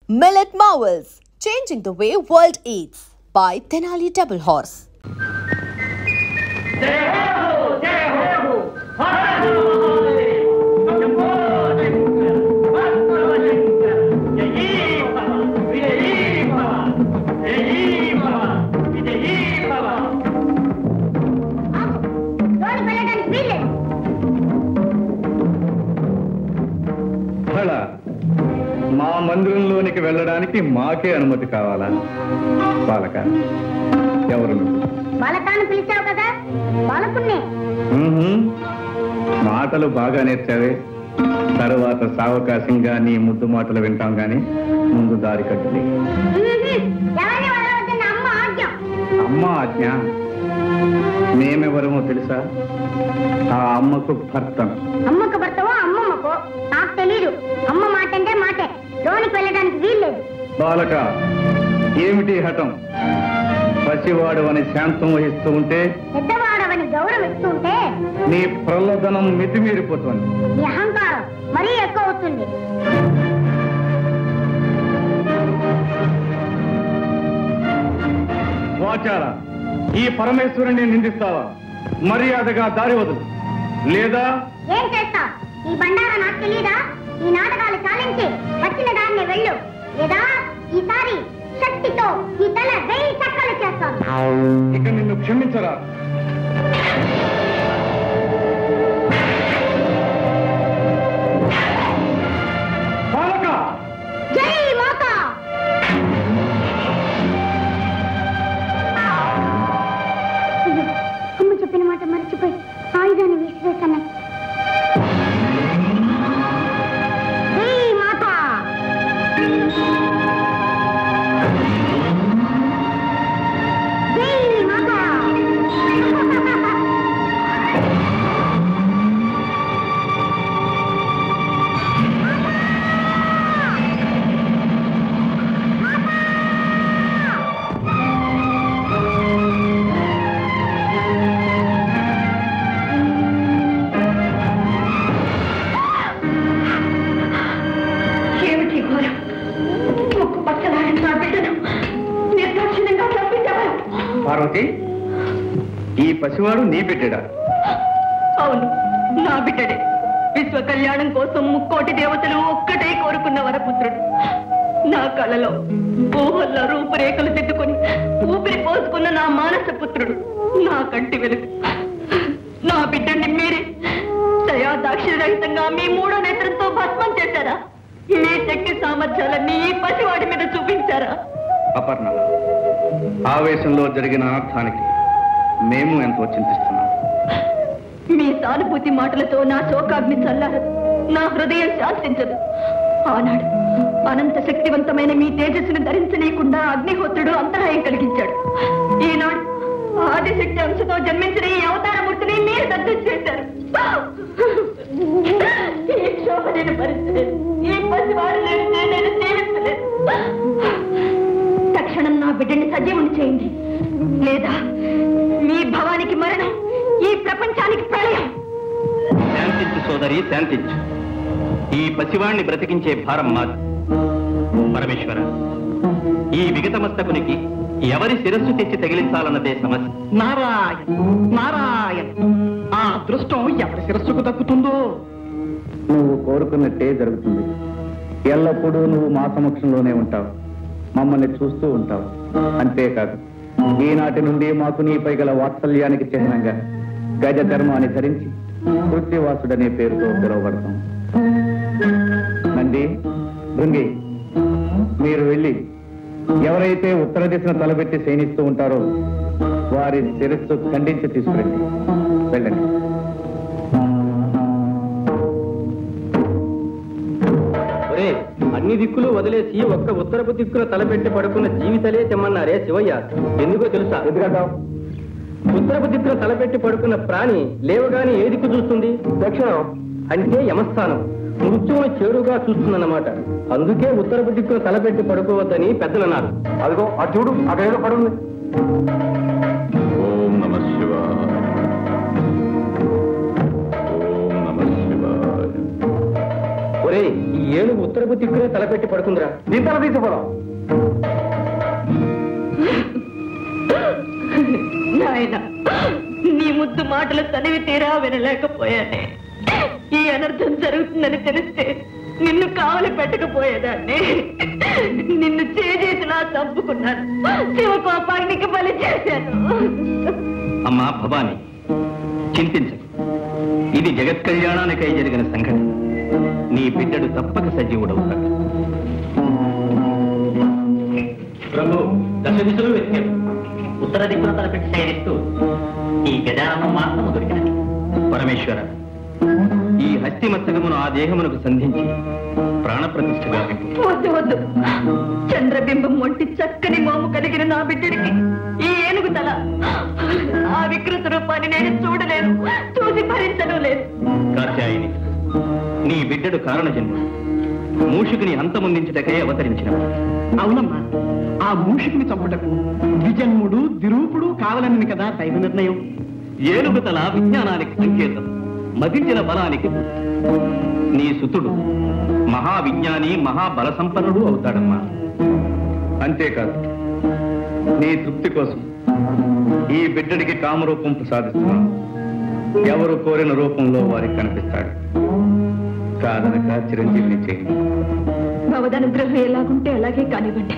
Millet Marvels, changing the way world eats by Tenali Double Horse. మా మందిరంలోనికి వెళ్ళడానికి మాకే అనుమతి కావాలా? బాలక, ఎవరు? బాలకాన్ని పిలిచావు కదా, బాలకున్నే. మాటలు బాగా నేర్చావే. తరువాత సావకాశంగా నీ ముద్దు మాటలు వింటాం గాని ముందు దారి కట్టుది. అమ్మ ఆజ్ఞ. మేమెవరమో తెలుసా? ఆ అమ్మకు భర్త. అమ్మకు భర్తవో అమ్మమ్మకో నాకు తెలీదు. అమ్మ మాట అంటే మాటే, లోనికి వెళ్ళడానికి వీల్లేదు. బాలక, ఏమిటి హఠం? పసివాడవని శాంతం వహిస్తూ ఉంటే, పెద్దవాడవని గౌరవిస్తూ ఉంటే నీ ప్రలోభనం మితిమీరిపోతుంది. నీ అహంకారం మరీ ఎక్కువ అవుతుంది. వాచారా, ఈ పరమేశ్వరుని నిందిస్తావా? మర్యాదగా దారి వదులు, లేదా ఏం చేస్తా? ఈ బండారా నాకు తెలీదా? ఈ నాటకాలు చాలించి వచ్చిన దాన్ని వెళ్ళు, లేదా ఈసారి శక్తితో ఈ తల 1000 చక్కలు చేస్తాను. ఇక నిన్ను క్షమించరా? జై మాతా! అమ్మ చెప్పిన మాట మర్చిపోయి ఆయుధాన్ని విసిరేస్తాను. పార్వతి, ఈ పసివాడు నీ బిడ్డడా? అవును, నా బిడ్డడే. విశ్వ కళ్యాణం కోసం 3,000,000 దేవతలు ఒక్కటే కోరుకున్న వరపుత్రుడు. నా కళలో ఊహల్లో రూపురేఖలు దిద్దుకొని ఊపిరి పోసుకున్న నా మానస పుత్రుడు, నా కంటి వెలుగు. నా బిడ్డని మీరే దయా దాక్షిణ్యరహితంగా మీ 3వ నేత్రంతో భస్మం చేశారా? మీ శక్తి సామర్థ్యాలన్నీ ఈ పసివాడి మీద చూపించారా? అపర్ణ, ఆవేశంలో జరిగిన అనర్థానికి మేము ఎంతో చింతిస్తున్నాం. మీ సానుభూతి మాటలతో నా శోకాగ్ని చల్లారదు, నా హృదయం శాంతించదు. ఆనాడు అనంత శక్తివంతమైన మీ తేజస్సును ధరించలేకుండా అగ్నిహోత్రుడు అంతరాయం కలిగించాడు. ఈనాడు ఆదిశక్తి అంశతో జన్మించిన ఈ అవతారమూర్తిని మీరు దగ్ధం చేశారు. ఈ క్షోభమైన పరిస్థితి, ఈ పసివాడు లేనిదే నేను జీవించలేదు. తక్షణం నా బిడ్డని సజీవుని చేయండి, లేదా మీ భవానికి మరణం, ఈ ప్రపంచానికి ప్రళయం. శాంతించు సోదరి, శాంతించు. ఈ పసివాణ్ణి బ్రతికించే భారం మాది. పరమేశ్వర, ఈ విగతమస్తకునికి ఎవరి శిరస్సు తెచ్చి తగిలించాలన్నదే సమస్య. నారాయణ నారాయణ, ఆ అదృష్టం ఎవరి శిరస్సుకు దక్కుతుందో. నువ్వు కోరుకున్నట్టే జరుగుతుంది. ఎల్లప్పుడూ నువ్వు మా సమక్షంలోనే ఉంటావు, మమ్మల్ని చూస్తూ ఉంటావు. అంతేకాదు, ఈనాటి నుండి మాకు నీపై గల వాత్సల్యానికి చిహ్నంగా గజ ధర్మాన్ని ధరించి కృత్యవాసుడనే పేరుతో పిలువబడతాం. నంది, భృంగి, మీరు వెళ్ళి ఎవరైతే ఉత్తర దిశను తలబెట్టి శయనిస్తూ ఉంటారో వారి శిరస్సు ఖండించి తీసుకురండి. వెళ్ళండి. అన్ని దిక్కులు వదిలేసి ఒక్క ఉత్తరపు దిక్కున తలపెట్టి పడుకున్న జీవితలే తెమ్మన్నారే శివయ్య. ఎందుకో తెలుసా? ఎందుకంటావు? ఉత్తరపు దిక్కున తలపెట్టి పడుకున్న ప్రాణి లేవగానే ఏ దిక్కు చూస్తుంది? దక్షిణం. అంటే యమస్థానం. మృత్యువును చేరుగా చూస్తుందన్నమాట. అందుకే ఉత్తరపు దిక్కున తలపెట్టి పడుకోవద్దని పెద్దలన్నారు. అదిగో ఆ చూడు, అక్కడేదో పడుంది. ఓం నమః శివాయ. ఒరే, ఈ ఏనుగు ఉత్తరపు దిక్కునే తలపెట్టి పడుకుందిరా. నీ తల తీసుకోవడం నాయన, నీ ముద్దు మాటలు తనివి తీరా వినలేకపోయానే. ఈ అనర్థం జరుగుతుందని తెలిస్తే నిన్ను కావలి పెట్టకపోయేదాన్ని. నిన్ను చేసేసిలా చంపుకున్నాను. శివకోపానికి బలి చేశాను. అమ్మా భవాని, చింతించకు. ఇది జగత్ కళ్యాణానికై జరిగిన సంఘటన. నీ బిడ్డడు తప్పక సజీవుడవుతాడు. ప్రభు దశ దిశలు వెతికాడు. ఉత్తర దిక్కున తలపెట్టి శయనిస్తూ ఈ గజాననం మాత్రము దొరికినది. పరమేశ్వర, ఈ హస్తి మస్తకమును ఆ దేహమునకు సంధించి ప్రాణప్రతిష్ఠగా వద్దు వద్దు. చంద్రబింబం వంటి చక్కని మోము కలిగిన నా బిడ్డడికి ఈ ఏనుగు తల, ఆ వికృత రూపాన్ని నేను చూడలేను, చూసి భరించను లేదు. కాత్యాయిని, నీ బిడ్డడు కారణ జన్మ మూషికుని అంతమొందించుటకై అవతరించిన. అవునమ్మా, ఆ మూషికుని చంపుటకు ద్విజన్ముడు ద్విరూపుడు కావాలని కదా దైవ నిర్ణయం. ఏనుగు తల విజ్ఞానానికి సంకేతం, మదించిన బలానికి. నీ సుతుడు మహావిజ్ఞాని, మహాబల సంపన్నుడు అవుతాడమ్మా. అంతేకాదు, నీ తృప్తి కోసం ఈ బిడ్డడికి కామరూపం ప్రసాదిస్తున్నాను. ఎవరు కోరిన రూపంలో వారికి కనిపిస్తాడు. కాదనక చిరంజీవిని చేయండి. భవదనుగ్రహం ఎలాగుంటే అలాగే కానివ్వండి.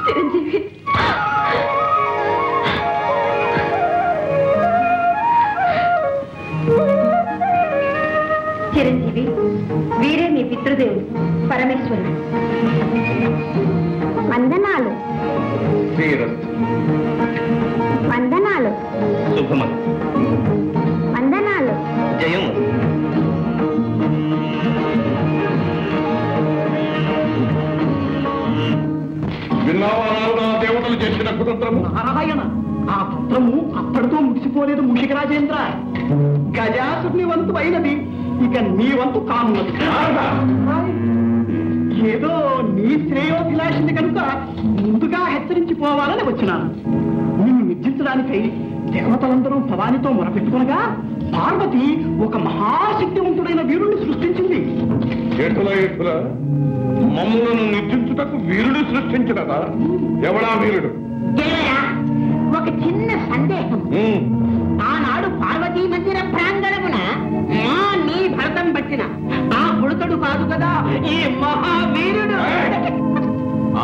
చిరంజీవి, చిరంజీవి, వీరే మీ పితృదేవుడు పరమేశ్వరుడు. వందనాలు. శ్రీరస్తు. వందనాలు. శుభమస్తు. వందనాలు. జయం. విన్నావా దేవతలు చేసిన కుతంత్రము? నారాయణ, ఆ తంత్రము అప్పటితో ముగిసిపోలేదు మూషిక రాజేంద్ర. గజాసుని వంతు అయినది, ఇక నీ వంతు కానున్నది. ఏదో నీ శ్రేయోభిలాషిని కనుక ముందుగా హెచ్చరించిపోవాలని వచ్చినాను. నిన్ను నిర్జించడానికై దేవతలందరూ భవానితో మొరపెట్టుకునగా పార్వతి ఒక మహాశక్తివంతుడైన వీరుణ్ణి సృష్టించింది. ఎటుల మమ్ములను నిర్జించుటకు వీరుడు సృష్టించినదా? ఎవడా వీరుడు? ఒక చిన్న సందేహం. ఆనాడు పార్వతీ మందిర ప్రాంగణమున నీ భరతం పట్టిన ఆ పుడతడు కాదు కదా ఈ మహావీరుడు.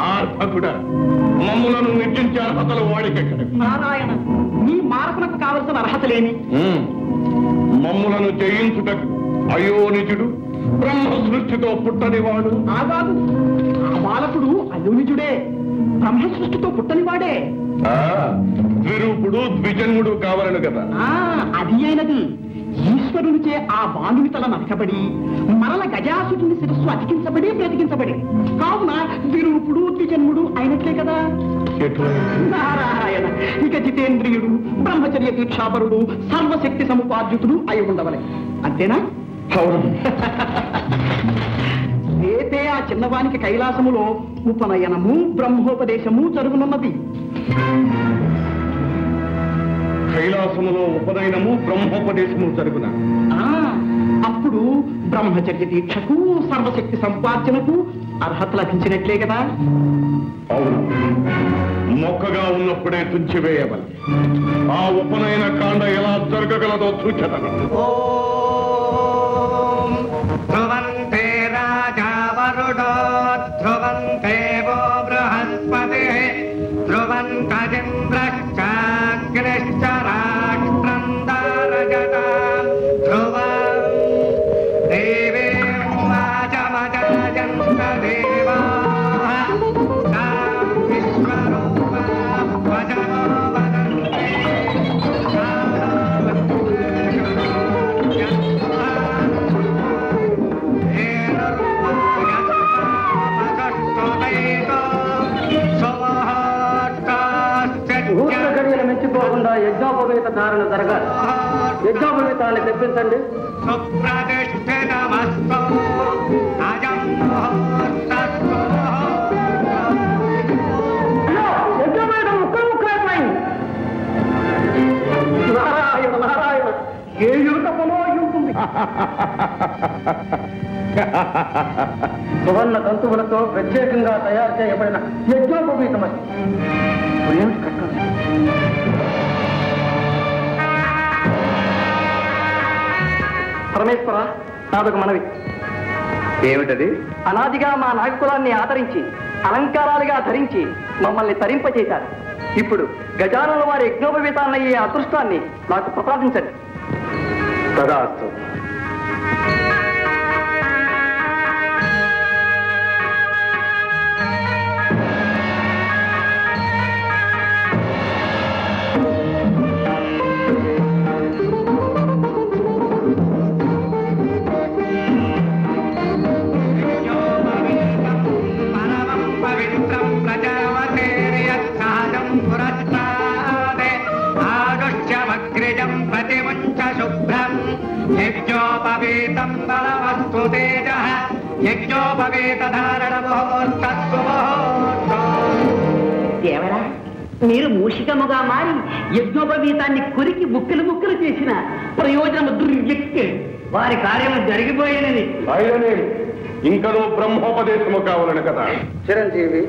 ఆర్భకుడా, మమ్ములను నిర్జించే అర్హతలు వాడికెక్కడ? నారాయణ, నీ మార్పునకు కావలసిన అర్హతలేమి? మమ్ములను జయించుటకు అయోనిజుడు బ్రహ్మ సృష్టితో పుట్టనివాడు. ఆగాదు, ఆ బాలకుడు అయోనిజుడే, బ్రహ్మ సృష్టితో పుట్టనివాడే. ద్విరూపుడు ద్విజన్ముడు కావాలను కదా. అది అయినది. ఈశ్వరునిచే ఆ బాలుని తల నరకబడి మరల గజాసుని శిరస్సు అతికించబడి బ్రతికించబడి, కావున ద్విరూపుడు ద్విజన్ముడు అయినట్లే కదా. నారాయణ, ఇక జితేంద్రియుడు, బ్రహ్మచర్య దీక్షాపరుడు, సర్వశక్తి సముపార్జితుడు అయి ఉండవలే. అంతేనా? రేపే ఆ చిన్నవానికి కైలాసములో ఉపనయనము బ్రహ్మోపదేశము జరుగునున్నది. కైలాసములో ఉపనయనము బ్రహ్మోపదేశము జరుగున. అప్పుడు బ్రహ్మచర్య దీక్షకు సర్వశక్తి సంపార్జనకు అర్హత లభించినట్లే కదా. అవును, మొక్కగా ఉన్నప్పుడే తుంచివేయవల. ఆ ఉపనయన కాండ ఎలా జరగగలదో సూచనలు. ధ్రువంతే రాజా వరుడో ధ్రువంతే వో బృహస్పతి ధ్రువంతజింద్రశ్చాగ్నిశ్చ రాష్ట్రం దారజతాం ధ్రువం దేవేం వాచమజయంత దేవాః తాం విశ్వరూపాం వజనో వదంతే జరగాలి. యజ్ఞోపవీతాన్ని తెప్పించండి. సుప్రతిష్ఠితమస్తు అజం ముహూర్తస్తు. నారాయణ నారాయణ, ఏ యువతమో ఉంటుంది. సువర్ణ తంతువులతో ప్రత్యేకంగా తయారు చేయబడిన యజ్ఞోపవీతమది. ఏమిటి కట్టం? పరమేశ్వర, నాదొక మనవి. ఏమిటది? అనాదిగా మా నాగకులాన్ని ఆదరించి అలంకారాలుగా ధరించి మమ్మల్ని తరింపచేశారు. ఇప్పుడు గజానుల వారి యజ్ఞోపవీతాలయ్యే అదృష్టాన్ని నాకు ప్రసాదించండి. తదాస్తు. యజ్ఞోపవీతం బలవస్తు తేజః యజ్ఞోపవీత ధారణ ముహూర్తస్తు ముహూర్తం. దేవరా, మీరు మూషికముగా మారి యజ్ఞోపవీతాన్ని కొరికి ముక్కలు ముక్కలు చేసిన ప్రయోజనము దుర్వ్యక్తి. వారి కార్యము జరిగిపోయినది. ఆయననే ఇంకనో బ్రహ్మోపదేశము కావాలని కదా. చిరంజీవి,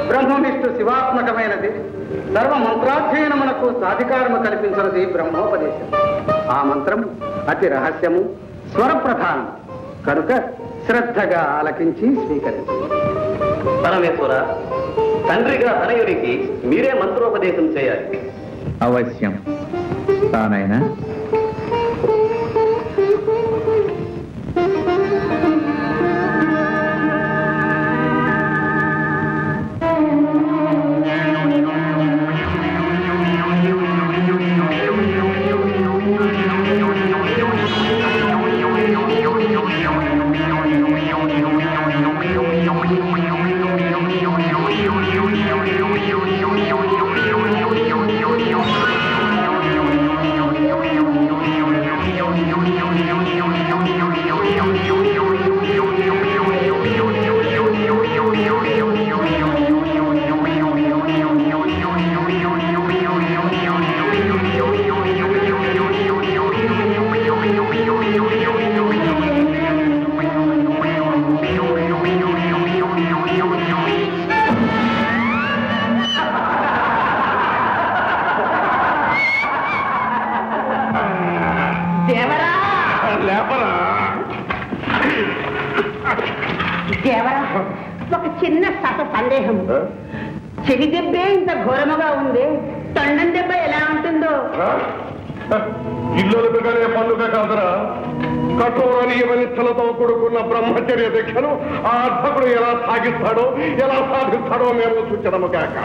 బ్రహ్మవిష్ణు శివాత్మకమైనది. సర్వ మంత్రాధ్యయనమునకు సాధికారము కల్పించినది బ్రహ్మోపదేశం. ఆ మంత్రం అతి రహస్యము, స్వరప్రధానం కనుక శ్రద్ధగా ఆలకించి స్వీకరించండి. పరమేశ్వర, తండ్రిగా తనయుడికి మీరే మంత్రోపదేశం చేయాలి. అవశ్యం. తానైనా ఒక చిన్న సందేహం. చెవి దెబ్బే ఇంత ఘోరముగా ఉంది, తొండం దెబ్బ ఎలా ఉంటుందో. ఇల్లుగానే పండుగ కాదరా. కఠోర నియమ నిష్టలతో కూడుకున్న బ్రహ్మచర్య దీక్షను ఆ అర్ధకుడు ఎలా సాగిస్తాడో ఎలా సాధిస్తాడో మేము సూచనము కాక.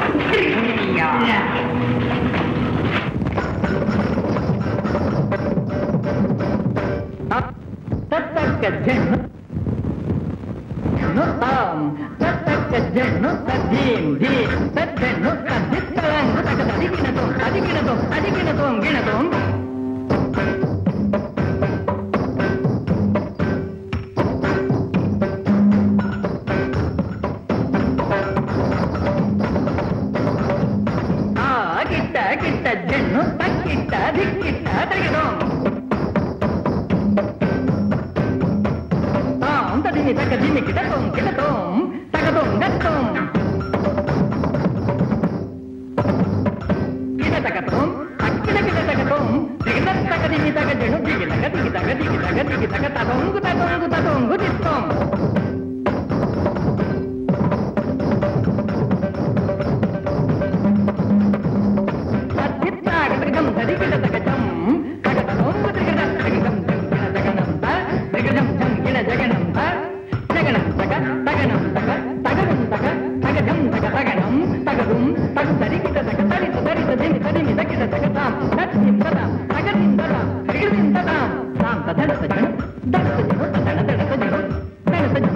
దడ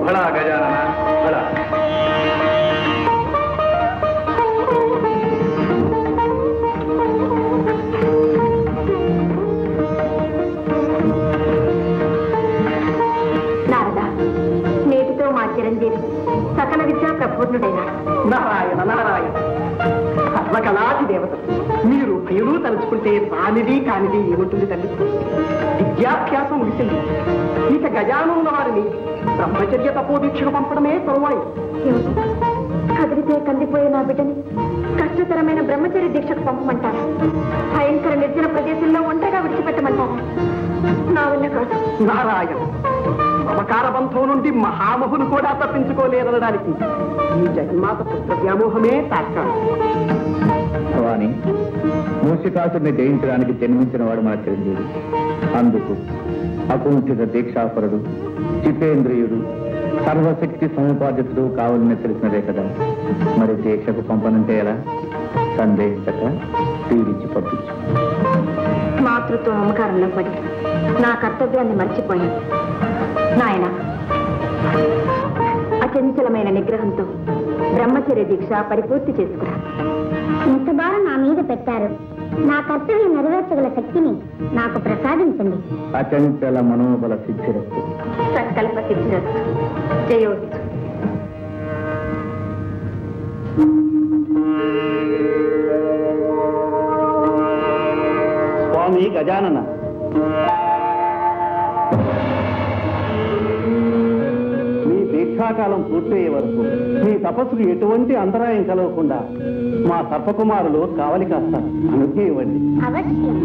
బడా గజానన బడా. నేటితో మా చిరంజీవి సకల విద్యా ప్రబోధుడైన నారాయణ నారాయణ సర్వకళాది దేవత. మీరు భయలు తలుచుకుంటే రానిది కానిది ఏముంటుంది తల్లి? విద్యాభ్యాసం ముగిసింది. ఇక గజానున్న వారిని బ్రహ్మచర్య తపోదీక్షకు పంపడమే తరువాయి. కదిలితే కందిపోయే నా బిడ్డని కష్టతరమైన బ్రహ్మచర్య దీక్షకు పంపమంటారా? భయంకర నిర్జన ప్రదేశంలో ఒంటరిగా విడిచిపెట్టమంటారా? నా వల్ల కాదు. నారాయణ, మమకార బంధం నుండి మహామహులు కూడా తప్పించుకోలేరనడానికి ఈ జగన్మాత పుత్ర వ్యామోహమే తార్కాణం. భవాని, మూషికాసుని జయించడానికి జన్మించిన వాడు మన చిరంజీవి. అందుకు అకుంఠిత దీక్షాపరుడు, జితేంద్రియుడు, సర్వశక్తి సముపార్జితుడు కావాలని తెలిసినదే కదా. మరి దీక్షకు పంపనంటే ఎలా? సందేహించక తీరిచి పంపించు. మాతృత్వ మమకారంలో పడి నా కర్తవ్యాన్ని మర్చిపోయాను. నాయన, అచంచలమైన నిగ్రహంతో బ్రహ్మచర్య దీక్ష పరిపూర్తి చేసుకురా. ఇంత భారం నా మీద పెట్టారు. నా కర్తవ్యం నెరవేర్చగల శక్తిని నాకు ప్రసాదించండి. అచంచల మనోబల సిద్ధిరస్తు. సంకల్ప సిద్ధిరస్తు. జయోస్తు. స్వామి గజానన, మీ దీక్షాకాలం పూర్తయ్యే వరకు మీ తపస్సుకు ఎటువంటి అంతరాయం కలగకుండా మా సర్పకుమారులు కావలి కాస్తారు. అనుజ్ఞ ఇవ్వండి. అవశ్యం.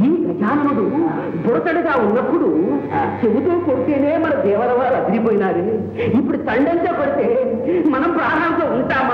ఈ గజాననుడు బుడతడుగా ఉన్నప్పుడు చెబుతూ కొడితేనే మన దేవర వారు అదిరిపోయినారు. ఇప్పుడు తండంతో కొడితే మనం ప్రాణాలతో ఉంటాం.